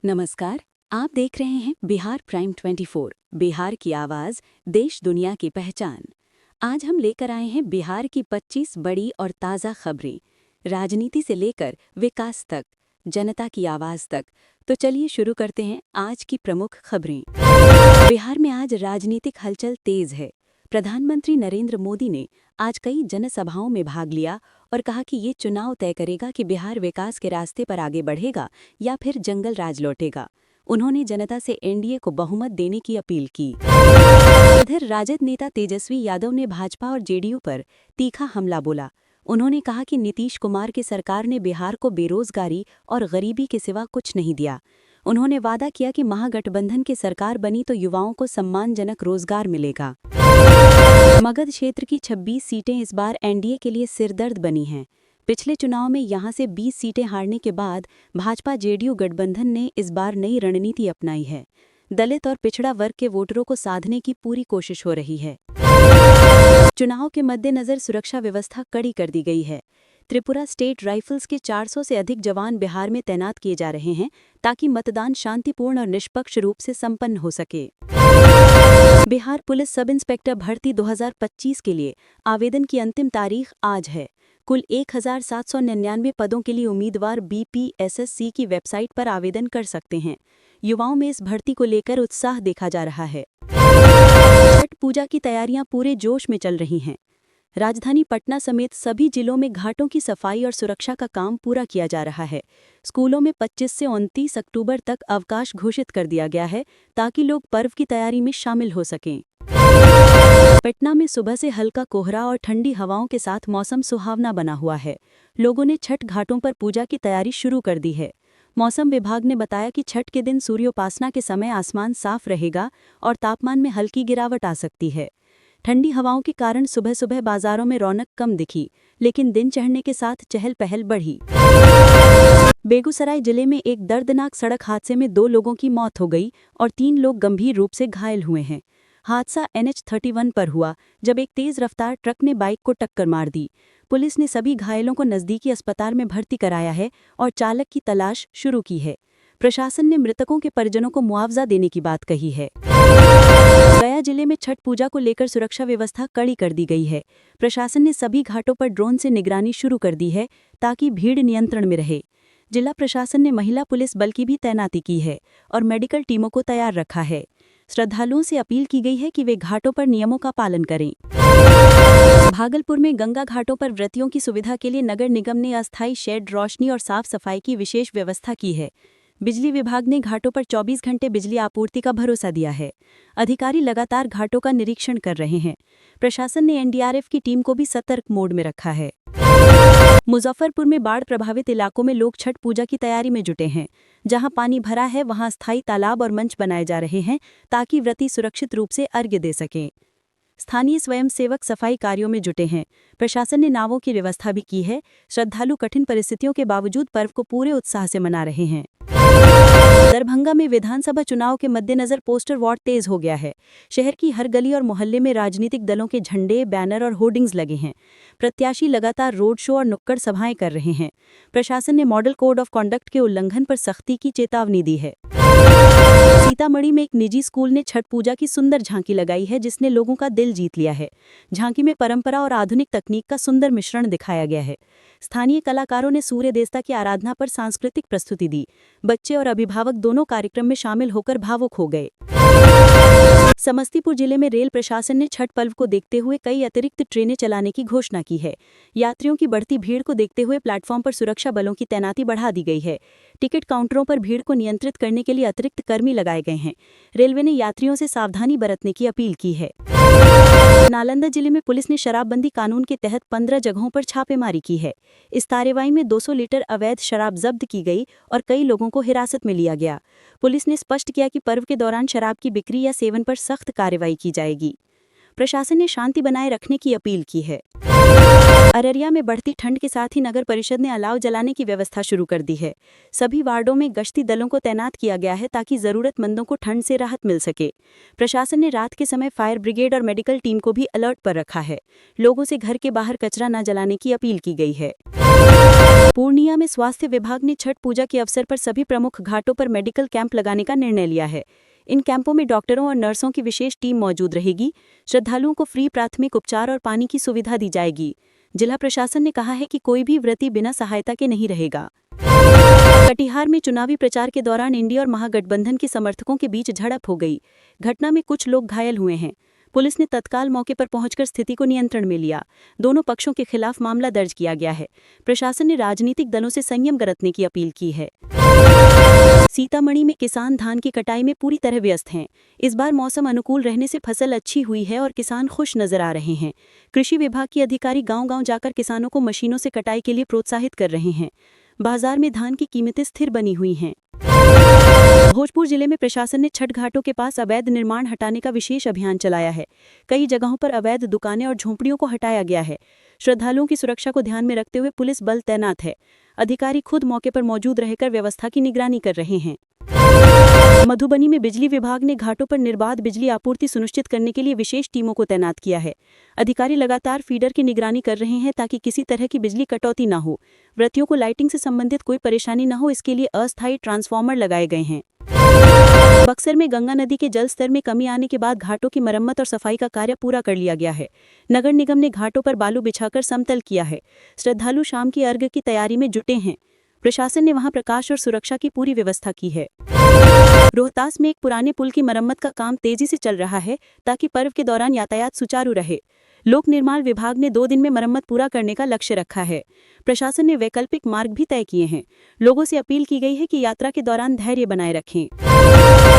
नमस्कार। आप देख रहे हैं बिहार प्राइम 24, बिहार की आवाज़, देश दुनिया की पहचान। आज हम लेकर आए हैं बिहार की 25 बड़ी और ताज़ा खबरें, राजनीति से लेकर विकास तक, जनता की आवाज़ तक। तो चलिए शुरू करते हैं आज की प्रमुख खबरें। बिहार में आज राजनीतिक हलचल तेज है। प्रधानमंत्री नरेंद्र मोदी ने आज कई जनसभाओं में भाग लिया और कहा कि ये चुनाव तय करेगा कि बिहार विकास के रास्ते पर आगे बढ़ेगा या फिर जंगल राज लौटेगा। उन्होंने जनता से एनडीए को बहुमत देने की अपील की। इधर राजद नेता तेजस्वी यादव ने भाजपा और जेडीयू पर तीखा हमला बोला। उन्होंने कहा कि नीतीश कुमार की सरकार ने बिहार को बेरोजगारी और गरीबी के सिवा कुछ नहीं दिया। उन्होंने वादा किया कि महागठबंधन की सरकार बनी तो युवाओं को सम्मानजनक रोजगार मिलेगा। मगध क्षेत्र की 26 सीटें इस बार एनडीए के लिए सिरदर्द बनी हैं। पिछले चुनाव में यहां से 20 सीटें हारने के बाद भाजपा जेडीयू गठबंधन ने इस बार नई रणनीति अपनाई है। दलित और पिछड़ा वर्ग के वोटरों को साधने की पूरी कोशिश हो रही है। चुनाव के मद्देनजर सुरक्षा व्यवस्था कड़ी कर दी गई है। त्रिपुरा स्टेट राइफल्स के 400 से अधिक जवान बिहार में तैनात किए जा रहे हैं ताकि मतदान शांतिपूर्ण और निष्पक्ष रूप से संपन्न हो सके। बिहार पुलिस सब इंस्पेक्टर भर्ती 2025 के लिए आवेदन की अंतिम तारीख आज है। कुल 1799 पदों के लिए उम्मीदवार बीपीएसएससी की वेबसाइट पर आवेदन कर सकते हैं। युवाओं में इस भर्ती को लेकर उत्साह देखा जा रहा है। छठ पूजा की तैयारियां पूरे जोश में चल रही हैं। राजधानी पटना समेत सभी जिलों में घाटों की सफाई और सुरक्षा का काम पूरा किया जा रहा है। स्कूलों में 25 से 29 अक्टूबर तक अवकाश घोषित कर दिया गया है ताकि लोग पर्व की तैयारी में शामिल हो सकें। पटना में सुबह से हल्का कोहरा और ठंडी हवाओं के साथ मौसम सुहावना बना हुआ है। लोगों ने छठ घाटों पर पूजा की तैयारी शुरू कर दी है। मौसम विभाग ने बताया कि छठ के दिन सूर्योपासना के समय आसमान साफ रहेगा और तापमान में हल्की गिरावट आ सकती है। ठंडी हवाओं के कारण सुबह सुबह बाजारों में रौनक कम दिखी, लेकिन दिन चढ़ने के साथ चहल पहल बढ़ी। बेगूसराय जिले में एक दर्दनाक सड़क हादसे में 2 लोगों की मौत हो गई और 3 लोग गंभीर रूप से घायल हुए हैं। हादसा NH-31 पर हुआ जब एक तेज रफ्तार ट्रक ने बाइक को टक्कर मार दी। पुलिस ने सभी घायलों को नजदीकी अस्पताल में भर्ती कराया है और चालक की तलाश शुरू की है। प्रशासन ने मृतकों के परिजनों को मुआवजा देने की बात कही है। गया जिले में छठ पूजा को लेकर सुरक्षा व्यवस्था कड़ी कर दी गई है। प्रशासन ने सभी घाटों पर ड्रोन से निगरानी शुरू कर दी है ताकि भीड़ नियंत्रण में रहे। जिला प्रशासन ने महिला पुलिस बल की भी तैनाती की है और मेडिकल टीमों को तैयार रखा है। श्रद्धालुओं से अपील की गई है कि वे घाटों पर नियमों का पालन करें। भागलपुर में गंगा घाटों पर व्रतियों की सुविधा के लिए नगर निगम ने अस्थायी शेड, रोशनी और साफ सफाई की विशेष व्यवस्था की है। बिजली विभाग ने घाटों पर 24 घंटे बिजली आपूर्ति का भरोसा दिया है। अधिकारी लगातार घाटों का निरीक्षण कर रहे हैं। प्रशासन ने एनडीआरएफ की टीम को भी सतर्क मोड में रखा है। मुजफ्फरपुर में बाढ़ प्रभावित इलाकों में लोग छठ पूजा की तैयारी में जुटे हैं। जहां पानी भरा है वहां स्थायी तालाब और मंच बनाए जा रहे हैं ताकि व्रती सुरक्षित रूप से अर्घ्य दे सकें। स्थानीय स्वयंसेवक सफाई कार्यों में जुटे हैं। प्रशासन ने नावों की व्यवस्था भी की है। श्रद्धालु कठिन परिस्थितियों के बावजूद पर्व को पूरे उत्साह से मना रहे हैं। दरभंगा में विधानसभा चुनाव के मद्देनजर पोस्टर वॉर तेज हो गया है। शहर की हर गली और मोहल्ले में राजनीतिक दलों के झंडे, बैनर और होर्डिंग्स लगे हैं। प्रत्याशी लगातार रोड शो और नुक्कड़ सभाएं कर रहे हैं। प्रशासन ने मॉडल कोड ऑफ कॉन्डक्ट के उल्लंघन पर सख्ती की चेतावनी दी है। सीतामढ़ी में एक निजी स्कूल ने छठ पूजा की सुंदर झांकी लगाई है जिसने लोगों का दिल जीत लिया है। झांकी में परंपरा और आधुनिक तकनीक का सुंदर मिश्रण दिखाया गया है। स्थानीय कलाकारों ने सूर्य देवता की आराधना पर सांस्कृतिक प्रस्तुति दी। बच्चे और अभिभावक दोनों कार्यक्रम में शामिल होकर भावुक हो गए। समस्तीपुर जिले में रेल प्रशासन ने छठ पर्व को देखते हुए कई अतिरिक्त ट्रेनें चलाने की घोषणा की है। यात्रियों की बढ़ती भीड़ को देखते हुए प्लेटफॉर्म पर सुरक्षा बलों की तैनाती बढ़ा दी गई है। टिकट काउंटरों पर भीड़ को नियंत्रित करने के लिए अतिरिक्त कर्मी लगाए गए हैं। रेलवे ने यात्रियों से सावधानी बरतने की अपील की है। नालंदा जिले में पुलिस ने शराबबंदी कानून के तहत 15 जगहों पर छापेमारी की है। इस कार्रवाई में 200 लीटर अवैध शराब जब्त की गई और कई लोगों को हिरासत में लिया गया। पुलिस ने स्पष्ट किया कि पर्व के दौरान शराब की बिक्री या सेवन पर सख्त कार्रवाई की जाएगी। प्रशासन ने शांति बनाए रखने की अपील की है। अररिया में बढ़ती ठंड के साथ ही नगर परिषद ने अलाव जलाने की व्यवस्था शुरू कर दी है। सभी वार्डों में गश्ती दलों को तैनात किया गया है ताकि जरूरतमंदों को ठंड से राहत मिल सके। प्रशासन ने रात के समय फायर ब्रिगेड और मेडिकल टीम को भी अलर्ट पर रखा है। लोगों से घर के बाहर कचरा न जलाने की अपील की गई है। पूर्णिया में स्वास्थ्य विभाग ने छठ पूजा के अवसर पर सभी प्रमुख घाटों पर मेडिकल कैंप लगाने का निर्णय लिया है। इन कैंपों में डॉक्टरों और नर्सों की विशेष टीम मौजूद रहेगी। श्रद्धालुओं को फ्री प्राथमिक उपचार और पानी की सुविधा दी जाएगी। जिला प्रशासन ने कहा है कि कोई भी व्रती बिना सहायता के नहीं रहेगा। कटिहार में चुनावी प्रचार के दौरान इंडिया और महागठबंधन के समर्थकों के बीच झड़प हो गई। घटना में कुछ लोग घायल हुए हैं। पुलिस ने तत्काल मौके पर पहुंचकर स्थिति को नियंत्रण में लिया। दोनों पक्षों के खिलाफ मामला दर्ज किया गया है। प्रशासन ने राजनीतिक दलों से संयम बरतने की अपील की है। सीतामढ़ी में किसान धान की कटाई में पूरी तरह व्यस्त हैं। इस बार मौसम अनुकूल रहने से फसल अच्छी हुई है और किसान खुश नजर आ रहे हैं। कृषि विभाग के अधिकारी गांव-गांव जाकर किसानों को मशीनों से कटाई के लिए प्रोत्साहित कर रहे हैं। बाजार में धान की कीमतें स्थिर बनी हुई हैं। भोजपुर जिले में प्रशासन ने छठ घाटों के पास अवैध निर्माण हटाने का विशेष अभियान चलाया है। कई जगहों पर अवैध दुकानें और झोंपड़ियों को हटाया गया है। श्रद्धालुओं की सुरक्षा को ध्यान में रखते हुए पुलिस बल तैनात है। अधिकारी खुद मौके पर मौजूद रहकर व्यवस्था की निगरानी कर रहे हैं। मधुबनी में बिजली विभाग ने घाटों पर निर्बाध बिजली आपूर्ति सुनिश्चित करने के लिए विशेष टीमों को तैनात किया है। अधिकारी लगातार फीडर की निगरानी कर रहे हैं ताकि किसी तरह की बिजली कटौती न हो। व्रतियों को लाइटिंग से संबंधित कोई परेशानी न हो, इसके लिए अस्थायी ट्रांसफार्मर लगाए गए हैं। बक्सर में गंगा नदी के जल स्तर में कमी आने के बाद घाटों की मरम्मत और सफाई का कार्य पूरा कर लिया गया है। नगर निगम ने घाटों पर बालू बिछाकर समतल किया है। श्रद्धालु शाम की अर्घ्य की तैयारी में जुटे हैं। प्रशासन ने वहां प्रकाश और सुरक्षा की पूरी व्यवस्था की है। रोहतास में एक पुराने पुल की मरम्मत का काम तेजी से चल रहा है ताकि पर्व के दौरान यातायात सुचारू रहे। लोक निर्माण विभाग ने 2 दिन में मरम्मत पूरा करने का लक्ष्य रखा है। प्रशासन ने वैकल्पिक मार्ग भी तय किए हैं। लोगों से अपील की गई है कि यात्रा के दौरान धैर्य बनाए रखें।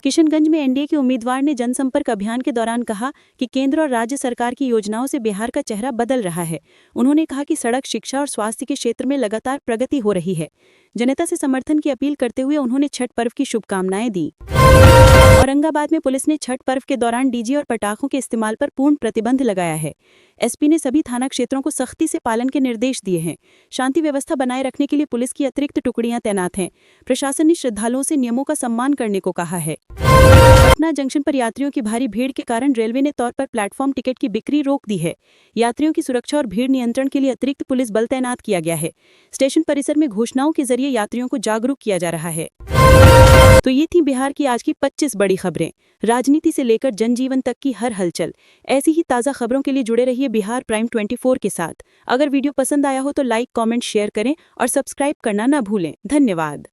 किशनगंज में एनडीए के उम्मीदवार ने जनसंपर्क अभियान के दौरान कहा कि केंद्र और राज्य सरकार की योजनाओं से बिहार का चेहरा बदल रहा है। उन्होंने कहा कि सड़क, शिक्षा और स्वास्थ्य के क्षेत्र में लगातार प्रगति हो रही है। जनता से समर्थन की अपील करते हुए उन्होंने छठ पर्व की शुभकामनाएं दी। औरंगाबाद में पुलिस ने छठ पर्व के दौरान डीजे और पटाखों के इस्तेमाल पर पूर्ण प्रतिबंध लगाया है। एसपी ने सभी थाना क्षेत्रों को सख्ती से पालन के निर्देश दिए हैं। शांति व्यवस्था बनाए रखने के लिए पुलिस की अतिरिक्त टुकड़ियां तैनात हैं। प्रशासन ने श्रद्धालुओं से नियमों का सम्मान करने को कहा है। पटना जंक्शन पर यात्रियों की भारी भीड़ के कारण रेलवे ने तौर पर प्लेटफॉर्म टिकट की बिक्री रोक दी है। यात्रियों की सुरक्षा और भीड़ नियंत्रण के लिए अतिरिक्त पुलिस बल तैनात किया गया है। स्टेशन परिसर में घोषणाओं के जरिए यात्रियों को जागरूक किया जा रहा है। तो ये थी बिहार की आज की 25 बड़ी खबरें। राजनीति से लेकर जनजीवन तक की हर हलचल। ऐसी ही ताज़ा खबरों के लिए जुड़े रहिए बिहार प्राइम 24 के साथ। अगर वीडियो पसंद आया हो तो लाइक, कमेंट, शेयर करें और सब्सक्राइब करना ना भूलें। धन्यवाद।